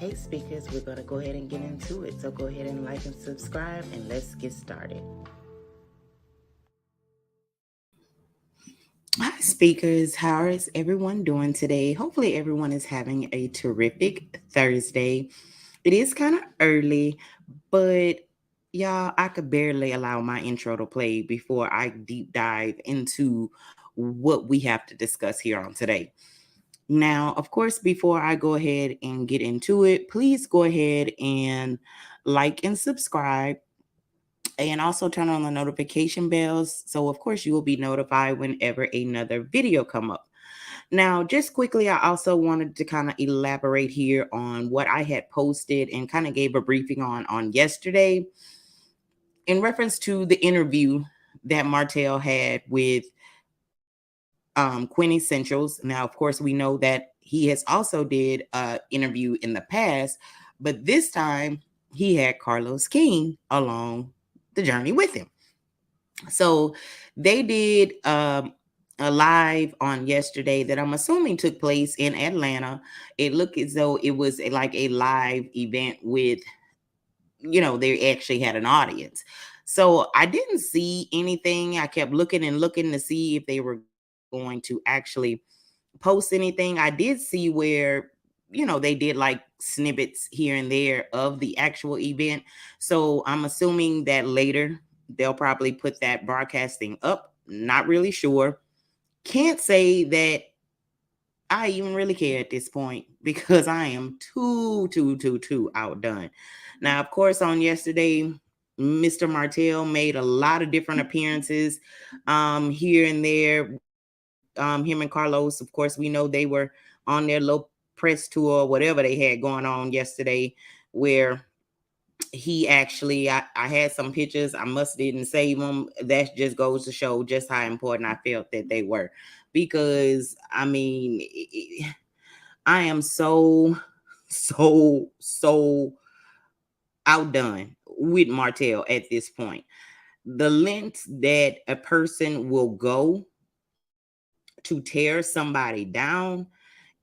Hey speakers, we're going to go ahead and get into it. So go ahead and like and subscribe and let's get started. Hi speakers, how is everyone doing today? Hopefully everyone is having a terrific Thursday. It is kind of early, but y'all, I could barely allow my intro to play before I deep dive into what we have to discuss here on today. Now, of course, before I go ahead and get into it, please go ahead and like and subscribe and also turn on the notification bells. So, of course, you will be notified whenever another video come up. Now, just quickly, I also wanted to kind of elaborate here on what I had posted and kind of gave a briefing on yesterday in reference to the interview that Martell had with Quinn Essentials. Now, of course, we know that he has also did an interview in the past, but this time he had Carlos King along the journey with him. So they did a live on yesterday that I'm assuming took place in Atlanta. It looked as though it was like a live event with, they actually had an audience. So I didn't see anything. I kept looking and looking to see if they were going to actually post anything. I did see where, they did like snippets here and there of the actual event. So I'm assuming that later they'll probably put that broadcasting up. Not really sure. Can't say that I even really care at this point because I am too outdone. Now, of course, on yesterday, Mr. Martell made a lot of different appearances here and there. Him and Carlos, of course, we know they were on their little press tour, whatever they had going on yesterday, where he actually, I had some pictures. I must didn't save them. That just goes to show just how important I felt that they were. Because, I mean, I am so outdone with Martell at this point. The lengths that a person will go to tear somebody down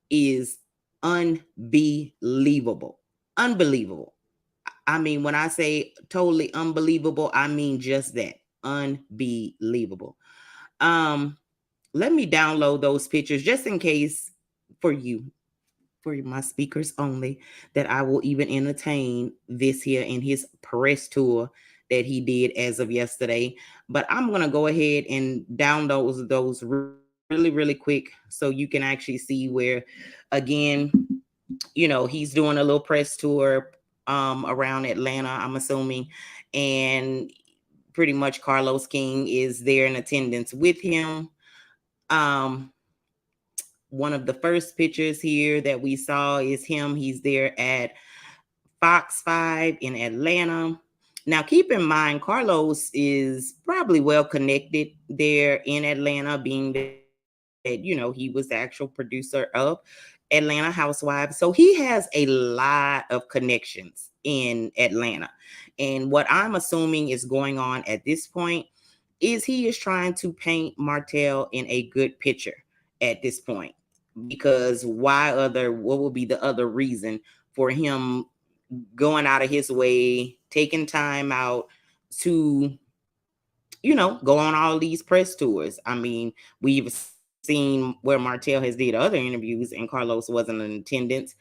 is unbelievable. Unbelievable. I mean, when I say totally unbelievable, I mean just that. Unbelievable. Let me download those pictures just in case for you, for my speakers only, that I will even entertain this here in his press tour that he did as of yesterday. But I'm going to go ahead and download those really quick so you can actually see where, again, he's doing a little press tour around Atlanta, I'm assuming, and pretty much Carlos King is there in attendance with him. One of the first pictures here that we saw is him. He's there at Fox 5 in Atlanta. Now, keep in mind, Carlos is probably well connected there in Atlanta, being that, he was the actual producer of Atlanta Housewives. So he has a lot of connections in Atlanta. And what I'm assuming is going on at this point is he is trying to paint Martell in a good picture at this point. Because what would be the other reason for him going out of his way, taking time out to, go on all these press tours? I mean, we've seen where Martell has did other interviews and Carlos wasn't in attendance.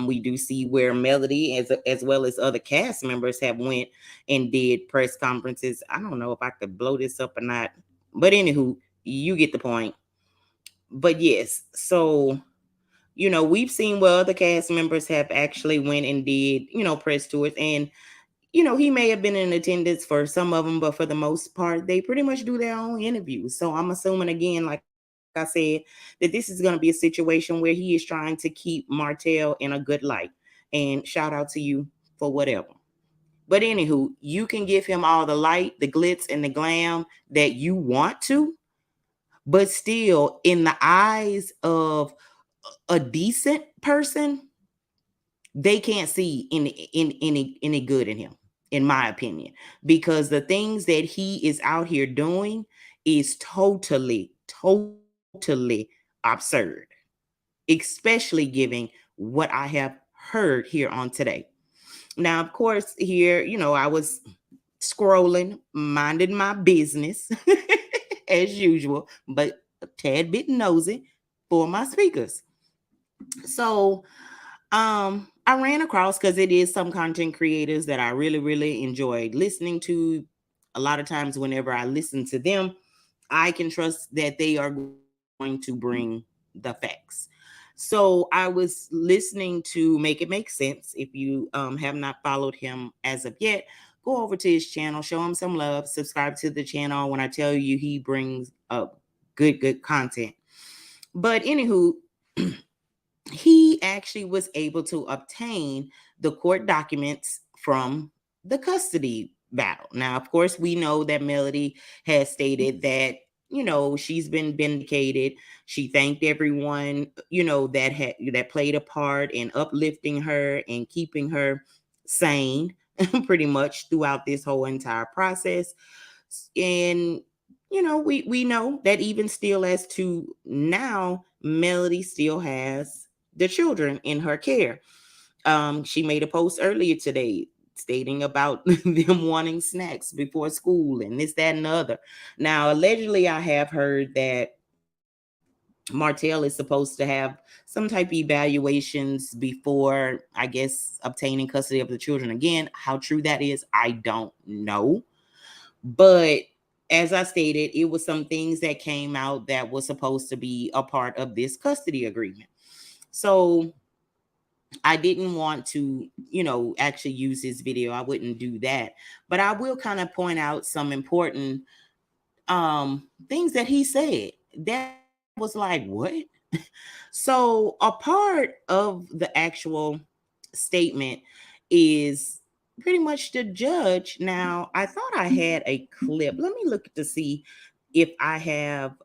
We do see where Melody, as well as other cast members, have went and did press conferences. I don't know if I could blow this up or not, but anywho, you get the point. But yes, so we've seen where other cast members have actually went and did, press tours. And, he may have been in attendance for some of them, but for the most part, they pretty much do their own interviews. So I'm assuming, again, like I said, that this is going to be a situation where he is trying to keep Martell in a good light. And shout out to you for whatever. But anywho, you can give him all the light, the glitz, and the glam that you want to, but still, in the eyes of a decent person, they can't see any good in him, in my opinion, because the things that he is out here doing is totally absurd, especially given what I have heard here on today. Now, of course, here, I was scrolling, minding my business as usual, but a tad bit nosy for my speakers. So I ran across, because it is some content creators that I really, really enjoyed listening to. A lot of times whenever I listen to them, I can trust that they are going to bring the facts. So I was listening to Make It Make Sense. If you have not followed him as of yet, go over to his channel, show him some love, subscribe to the channel. When I tell you, he brings up good content. But anywho, he actually was able to obtain the court documents from the custody battle. Now, of course, we know that Melody has stated that, she's been vindicated. She thanked everyone, that played a part in uplifting her and keeping her sane pretty much throughout this whole entire process. And we know that even still, as to now, Melody still has the children in her care. She made a post earlier today stating about them wanting snacks before school and this, that, and the other. Now, allegedly, I have heard that Martell is supposed to have some type of evaluations before, I guess, obtaining custody of the children again. How true that is, I don't know. But as I stated, it was some things that came out that was supposed to be a part of this custody agreement. So I didn't want to, actually use his video. I wouldn't do that. But I will kind of point out some important things that he said that was like, what? So a part of the actual statement is pretty much the judge. Now, I thought I had a clip. Let me look to see if I have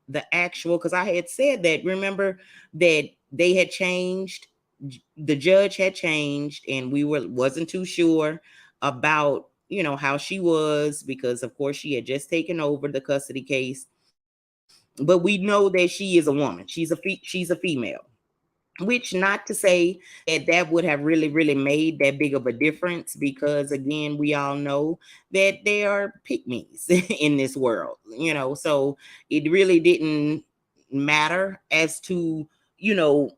the actual, because I had said that, remember that they had changed, the judge had changed, and we wasn't too sure about, how she was, because of course she had just taken over the custody case. But we know that she is a woman. She's a female. Which, not to say that would have really made that big of a difference, because again, we all know that there are pygmies in this world, so it really didn't matter as to, you know,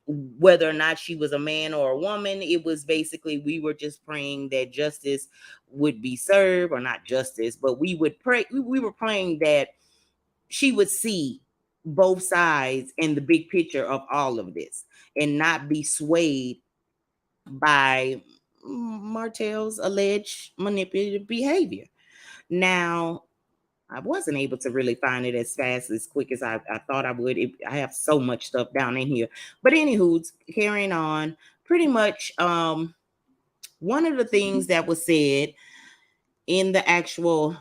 whether or not she was a man or a woman. It was basically, we were just praying that justice would be served, or not justice, but we were praying that she would see both sides in the big picture of all of this, and not be swayed by Martell's alleged manipulative behavior. Now, I wasn't able to really find it as fast, as quick as I thought I would. I have so much stuff down in here. But anywho, carrying on, pretty much one of the things that was said in the actual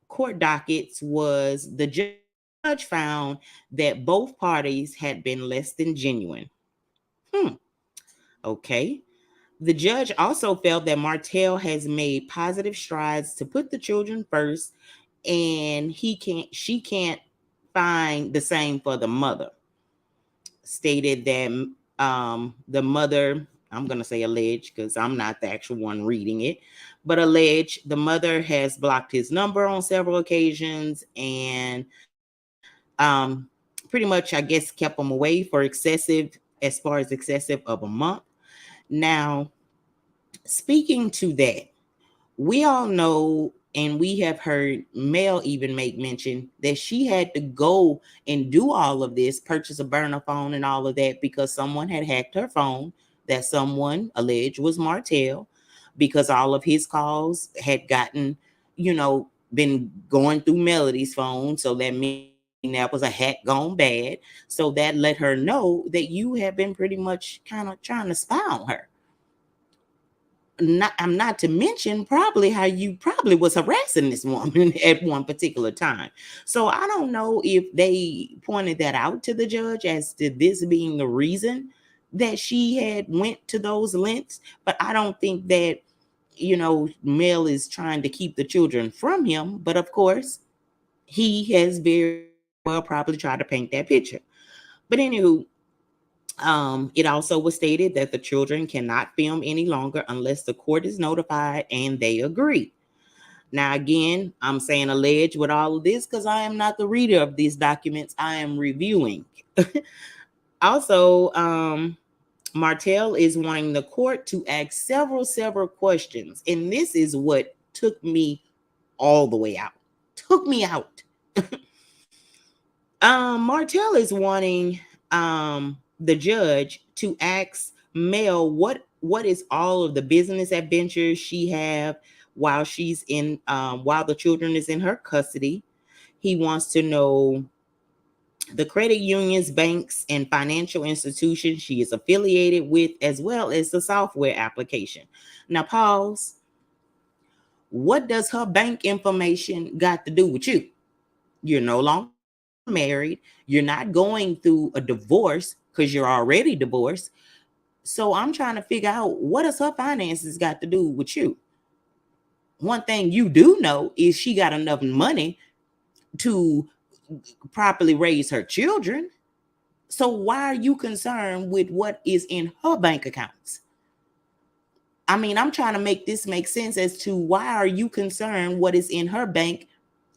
court dockets was the judge found that both parties had been less than genuine. Okay. The judge also felt that Martell has made positive strides to put the children first, and she can't find the same for the mother. Stated that the mother, I'm going to say alleged because I'm not the actual one reading it, but alleged the mother has blocked his number on several occasions, and pretty much, I guess, kept him away for excessive of a month. Now, speaking to that, we all know, and we have heard Mel even make mention that she had to go and do all of this, purchase a burner phone and all of that, because someone had hacked her phone, that someone alleged was Martell, because all of his calls had gotten, been going through Melody's phone. So that means that was a hack gone bad. So that let her know that you have been pretty much kind of trying to spy on her. I'm not to mention probably how you probably was harassing this woman at one particular time. So I don't know if they pointed that out to the judge as to this being the reason that she had went to those lengths. But I don't think that, Mel is trying to keep the children from him. But of course, he has very well probably tried to paint that picture. But anywho, It also was stated that the children cannot film any longer unless the court is notified and they agree. Now, again, I'm saying alleged with all of this because I am not the reader of these documents. I am reviewing. Also, Martell is wanting the court to ask several questions. And this is what took me all the way out. Took me out. Martell is wanting the judge to ask Mel what is all of the business adventures she have while she's in while the children is in her custody. He wants to know the credit unions, banks, and financial institutions she is affiliated with, as well as the software application. Now, pause. What does her bank information got to do with you? You're no longer married. You're not going through a divorce because you're already divorced. So I'm trying to figure out, what does her finances got to do with you? One thing you do know is she got enough money to properly raise her children. So why are you concerned with what is in her bank accounts? I mean, I'm trying to make this make sense as to why are you concerned what is in her bank,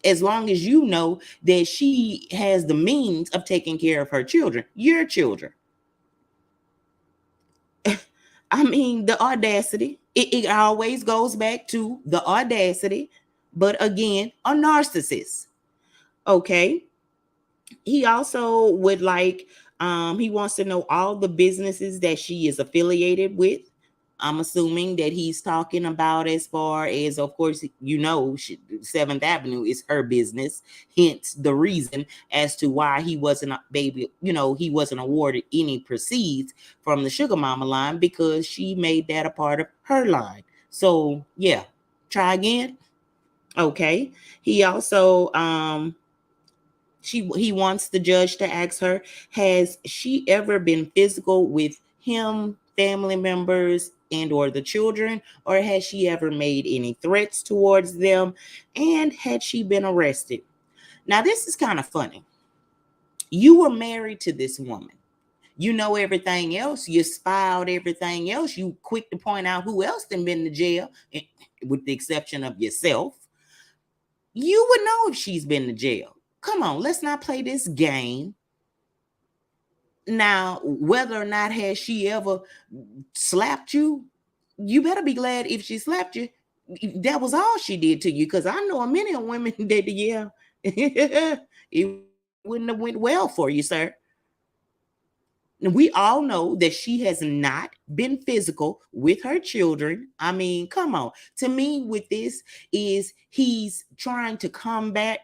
as long as you know that she has the means of taking care of her children, your children. I mean, the audacity, it always goes back to the audacity, but again, a narcissist. Okay. He also would like, he wants to know all the businesses that she is affiliated with. I'm assuming that he's talking about, as far as, of course, Seventh Avenue is her business. Hence the reason as to why he wasn't he wasn't awarded any proceeds from the Sugar Mama line, because she made that a part of her line. So yeah, try again. Okay. He also he wants the judge to ask her, has she ever been physical with him, family members, and or the children, or has she ever made any threats towards them, and had she been arrested? Now this is kind of funny. You were married to this woman, you know everything else, you spy out everything else, you quick to point out who else done been to jail, with the exception of yourself. You would know if she's been to jail. Come on, let's not play this game. Now, whether or not has she ever slapped you, you better be glad if she slapped you, that was all she did to you. Because I know a many women that, yeah, it wouldn't have went well for you, sir. We all know that she has not been physical with her children. I mean, come on. To me, with this, is he's trying to combat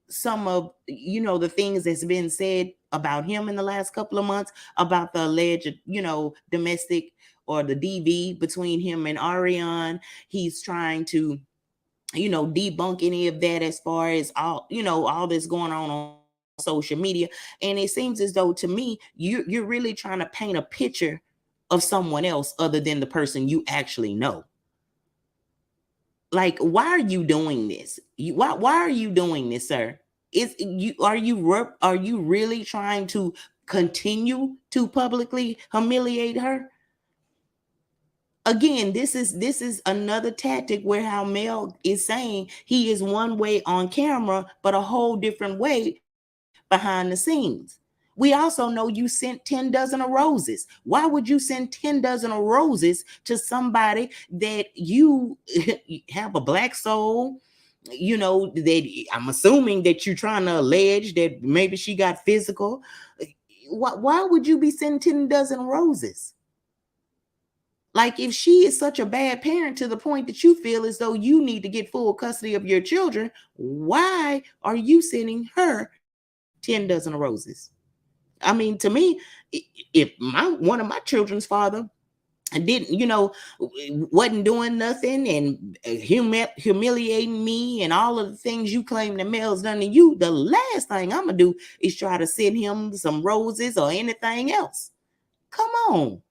some of the things that's been said about him in the last couple of months, about the alleged domestic, or the DV between him and Ariane. He's trying to debunk any of that, as far as all this going on social media. And it seems as though, to me, you're really trying to paint a picture of someone else other than the person you actually know. Like, why are you doing this? Why are you doing this, sir? Are you really trying to continue to publicly humiliate her? Again, this is another tactic, where how Mel is saying he is one way on camera, but a whole different way behind the scenes. We also know you sent 10 dozen of roses. Why would you send 10 dozen of roses to somebody that you have a black soul? That I'm assuming that you're trying to allege that maybe she got physical. Why would you be sending 10 dozen roses? Like, if she is such a bad parent to the point that you feel as though you need to get full custody of your children, why are you sending her 10 dozen of roses? I mean, to me, if one of my children's father didn't, wasn't doing nothing, and humiliating me, and all of the things you claim that Mel's done to you, the last thing I'm gonna do is try to send him some roses or anything else. Come on.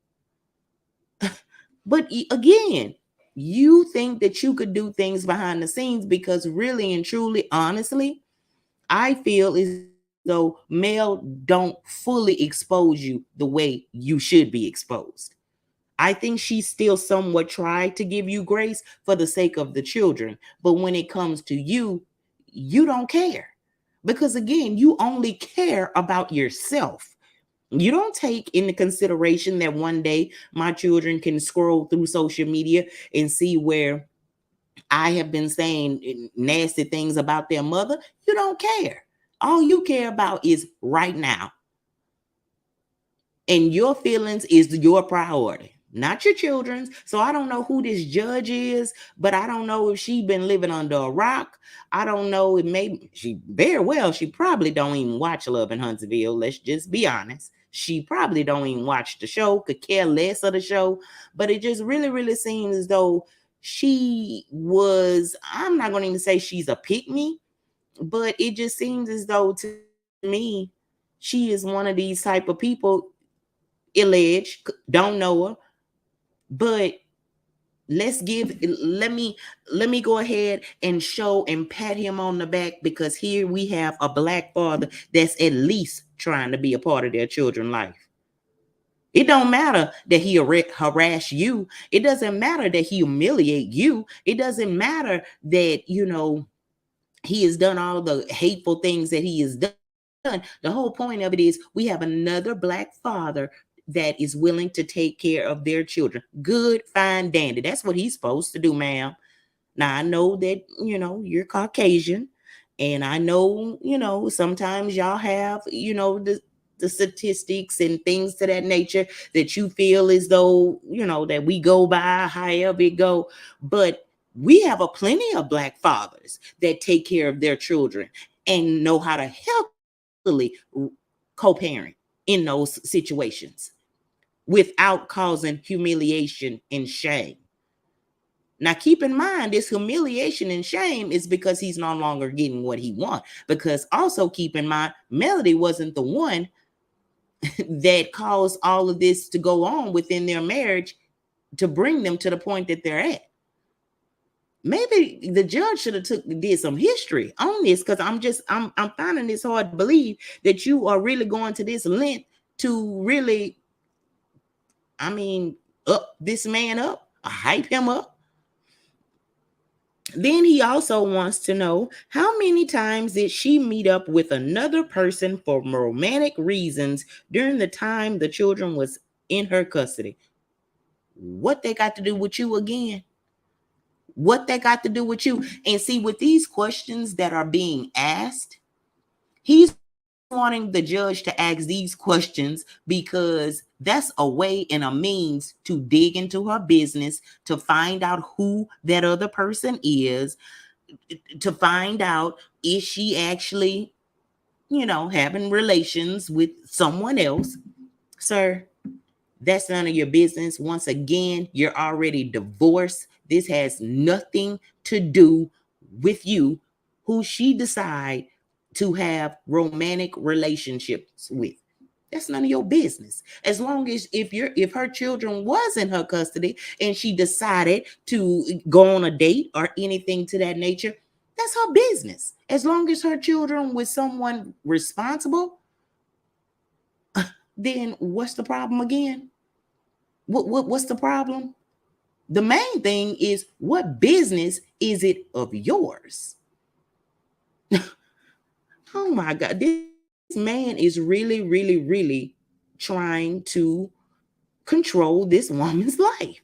But again, you think that you could do things behind the scenes, because really and truly, honestly, I feel as though though Mel don't fully expose you the way you should be exposed. I think she still somewhat tried to give you grace for the sake of the children. But when it comes to you, you don't care. Because again, you only care about yourself. You don't take into consideration that one day my children can scroll through social media and see where I have been saying nasty things about their mother. You don't care. All you care about is right now. And your feelings is your priority, not your children's. So I don't know who this judge is, but I don't know if she been living under a rock. I don't know if maybe she very well, she probably don't even watch Love in Huntsville. Let's just be honest. She probably don't even watch the show, could care less of the show. But it just really, really seems as though she was, I'm not going to even say she's a pick me, but it just seems as though to me, she is one of these type of people, alleged, don't know her, but let me go ahead and show and pat him on the back, because here we have a black father that's at least trying to be a part of their children's life. It don't matter that he harass you. It doesn't matter that he humiliate you. It doesn't matter that, he has done all the hateful things that he has done. The whole point of it is we have another black father that is willing to take care of their children. Good, fine, dandy. That's what he's supposed to do, ma'am. Now, I know that, you're Caucasian, and I know, sometimes y'all have, the statistics and things to that nature that you feel as though, that we go by, however it go. But we have a plenty of black fathers that take care of their children and know how to healthily co-parent in those situations without causing humiliation and shame. Now, keep in mind, this humiliation and shame is because he's no longer getting what he wants. Because also keep in mind, Melody wasn't the one that caused all of this to go on within their marriage to bring them to the point that they're at. Maybe the judge should have did some history on this, because I'm finding this hard to believe that you are really going to this length to really, up this man up, hype him up. Then he also wants to know, how many times did she meet up with another person for romantic reasons during the time the children was in her custody? What they got to do with you again? What they got to do with you? And see, with these questions that are being asked, he's wanting the judge to ask these questions because that's a way and a means to dig into her business, to find out who that other person is, to find out, is she actually, having relations with someone else. Sir, that's none of your business. Once again, you're already divorced. This has nothing to do with you, who she decide to have romantic relationships with. That's none of your business. As long as if her children was in her custody and she decided to go on a date or anything to that nature, that's her business. As long as her children with someone responsible, then what's the problem again? What's the problem? The main thing is, what business is it of yours? Oh my God, this man is really, really, really trying to control this woman's life.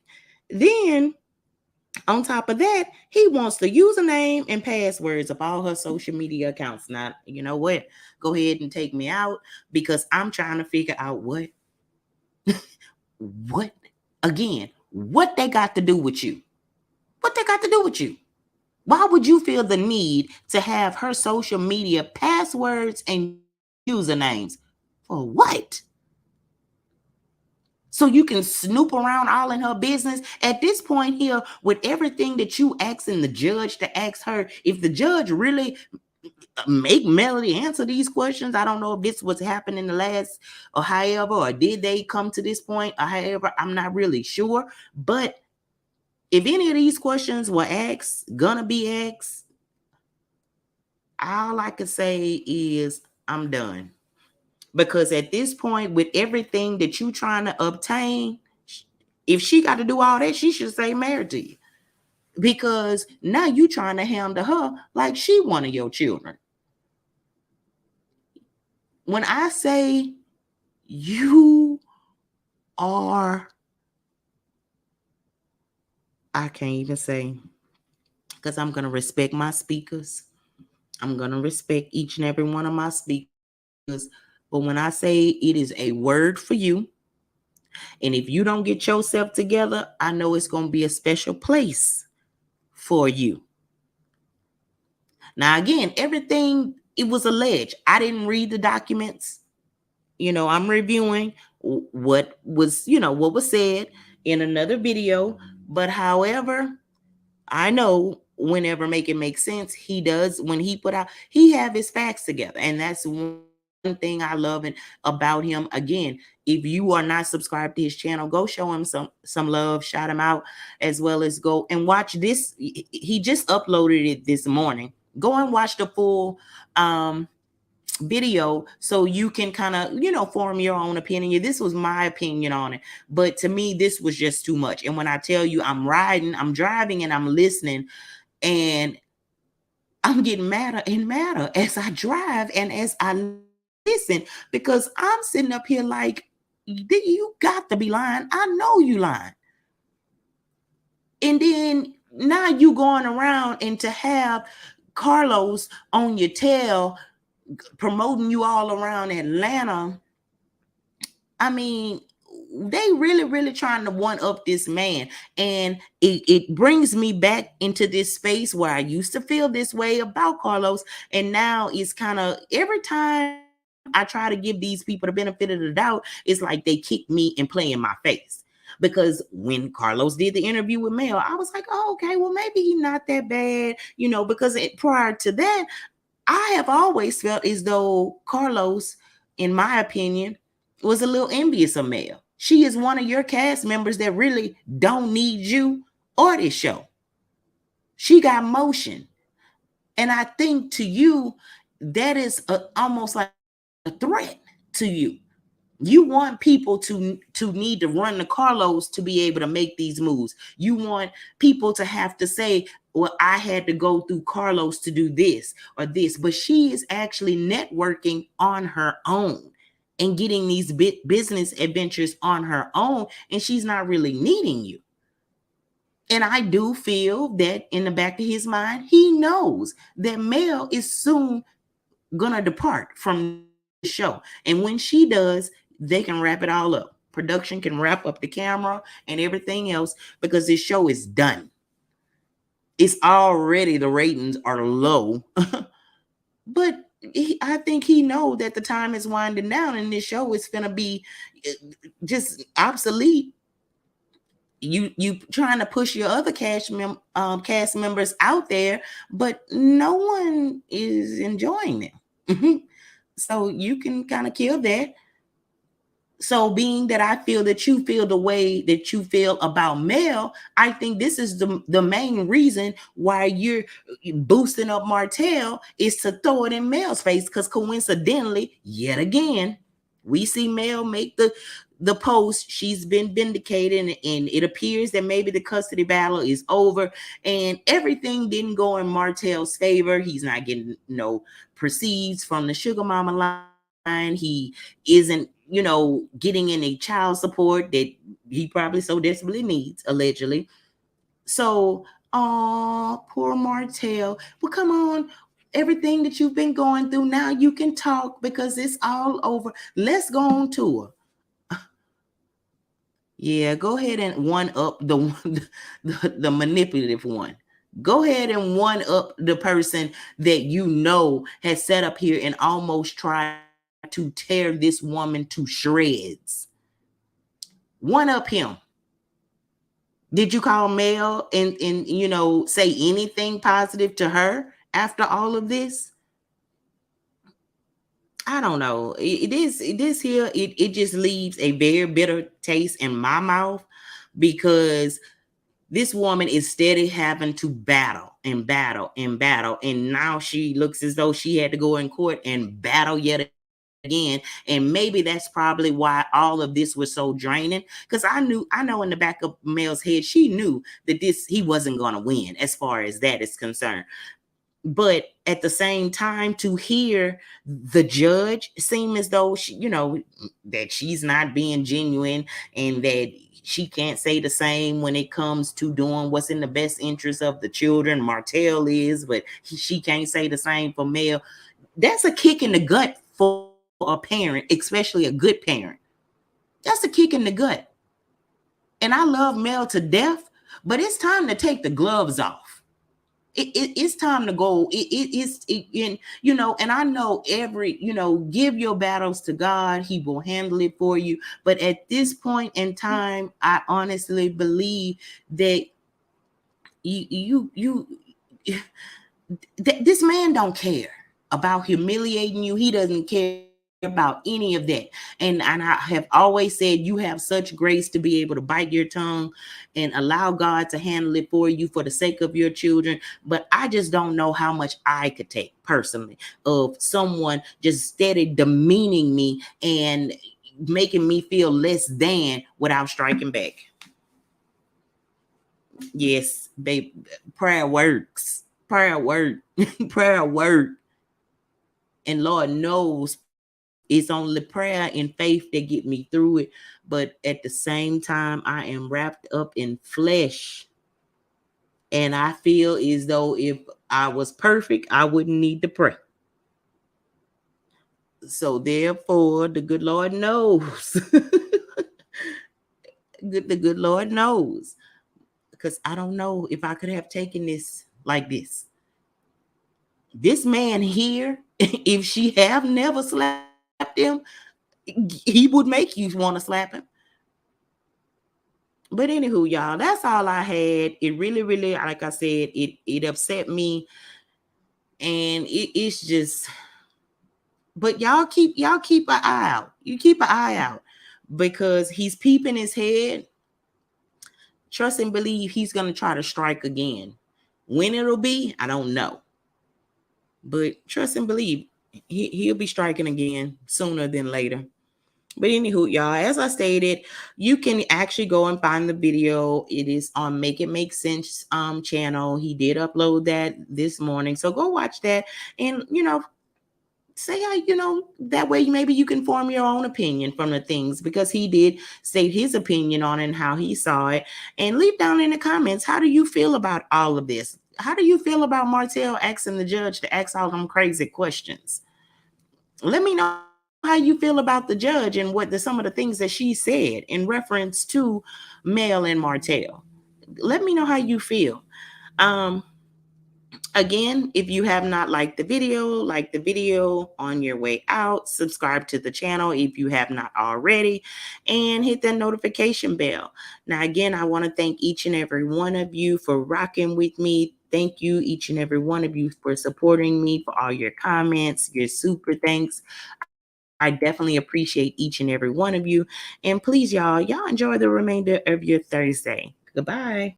Then, on top of that, he wants the username and passwords of all her social media accounts. Now, you know what? Go ahead and take me out, because I'm trying to figure out what, again, what they got to do with you. What they got to do with you? Why would you feel the need to have her social media passwords and usernames? For what? So you can snoop around all in her business? At this point here, with everything that you asking the judge to ask her, if the judge really make Melody answer these questions, I don't know if this was happening in the last or however, or did they come to this point or however, I'm not really sure. But if any of these questions were asked, gonna be asked, all I can say is I'm done. Because at this point, with everything that you trying to obtain, if she got to do all that, she should stay married to you. Because now you trying to handle her like she one of your children. When I say you are, I can't even say, because I'm going to respect my speakers. I'm going to respect each and every one of my speakers. But when I say it is a word for you, and if you don't get yourself together, I know it's going to be a special place for you. Now, again, everything, it was alleged. I didn't read the documents. I'm reviewing what was, what was said in another video. But however, I know whenever make it make sense, he does. When he put out, he have his facts together. And that's one thing I love about him. Again, if you are not subscribed to his channel, go show him some love, shout him out, as well as go and watch this. He just uploaded it this morning. Go and watch the full video so you can kind of form your own opinion. This was my opinion on it, but to me this was just too much. And when I tell you, I'm driving and I'm listening, and I'm getting madder and madder as I drive and as I listen, because I'm sitting up here like, you got to be lying. I know you lying. And then now you going around and to have Carlos on your tail promoting you all around Atlanta. I mean, they really trying to one up this man. And it brings me back into this space where I used to feel this way about Carlos. And now it's kind of every time I try to give these people the benefit of the doubt, it's like they kick me and play in my face. Because when Carlos did the interview with Mel, I was like, oh, okay, well, maybe he's not that bad, because prior to that, I have always felt as though Carlos, in my opinion, was a little envious of Mel. She is one of your cast members that really don't need you or this show. She got motion. And I think to you, that is almost like a threat to you. You want people to need to run the Carlos to be able to make these moves. You want people to have to say, well, I had to go through Carlos to do this or this. But she is actually networking on her own and getting these business adventures on her own. And she's not really needing you. And I do feel that in the back of his mind, he knows that Mel is soon going to depart from the show. And when she does, they can wrap it all up. Production can wrap up the camera and everything else because this show is done. It's already, the ratings are low. But I think he knows that the time is winding down and this show is going to be just obsolete. You trying to push your other cast members out there, but no one is enjoying them. So you can kind of kill that. So being that I feel that you feel the way that you feel about Mel, I think this is the main reason why you're boosting up Martell, is to throw it in Mel's face. Because coincidentally, yet again, we see Mel make the post. She's been vindicated, and it appears that maybe the custody battle is over and everything didn't go in Martell's favor. He's not getting no proceeds from the sugar mama line. He isn't getting any child support that he probably so desperately needs, allegedly. So, poor Martell. Well, come on. Everything that you've been going through, now you can talk because it's all over. Let's go on tour. Yeah, go ahead and one up the manipulative one. Go ahead and one up the person that has set up here and almost tried to tear this woman to shreds. One up him. Did you call Mel and say anything positive to her after all of this? I don't know. It just leaves a very bitter taste in my mouth, because This woman is steady having to battle and battle and battle. And now she looks as though she had to go in court and battle yet again. And maybe that's probably why all of this was so draining. Because I know in the back of Mel's head, she knew that he wasn't going to win as far as that is concerned. But at the same time, to hear the judge seem as though she, that she's not being genuine, and that she can't say the same when it comes to doing what's in the best interest of the children. Martell is, but she can't say the same for Mel. That's a kick in the gut for a parent, especially a good parent. That's a kick in the gut. And I love Mel to death, but it's time to take the gloves off. It's time to go. And I know give your battles to God. He will handle it for you. But at this point in time, I honestly believe that this man don't care about humiliating you. He doesn't care about any of that. And I have always said, you have such grace to be able to bite your tongue and allow God to handle it for you for the sake of your children. But I just don't know how much I could take personally of someone just steady demeaning me and making me feel less than without striking back. Yes, babe, prayer works. Prayer work. Prayer work. And Lord knows it's only prayer and faith that get me through it. But at the same time, I am wrapped up in flesh. And I feel as though if I was perfect, I wouldn't need to pray. So therefore, the good Lord knows. The good Lord knows. Because I don't know if I could have taken this like this. This man here, if she have never slapped him, he would make you want to slap him. But anywho, y'all, that's all I had. It really, really, like I said, it upset me. And it's just, but y'all keep an eye out. You keep an eye out, because he's peeping his head. Trust and believe he's going to try to strike again. When it'll be, I don't know. But trust and believe he'll be striking again sooner than later. But anywho, y'all, as I stated, you can actually go and find the video. It is on Make It Make Sense channel. He did upload that this morning. So go watch that and, say how, that way maybe you can form your own opinion from the things, because he did state his opinion on it and how he saw it. And leave down in the comments, how do you feel about all of this? How do you feel about Martell asking the judge to ask all them crazy questions? Let me know how you feel about the judge and what some of the things that she said in reference to Mel and Martell. Let me know how you feel. Again, if you have not liked the video, like the video on your way out. Subscribe to the channel if you have not already, and hit that notification bell. Now, again, I want to thank each and every one of you for rocking with me. Thank you, each and every one of you, for supporting me, for all your comments, your super thanks. I definitely appreciate each and every one of you. And please, y'all enjoy the remainder of your Thursday. Goodbye.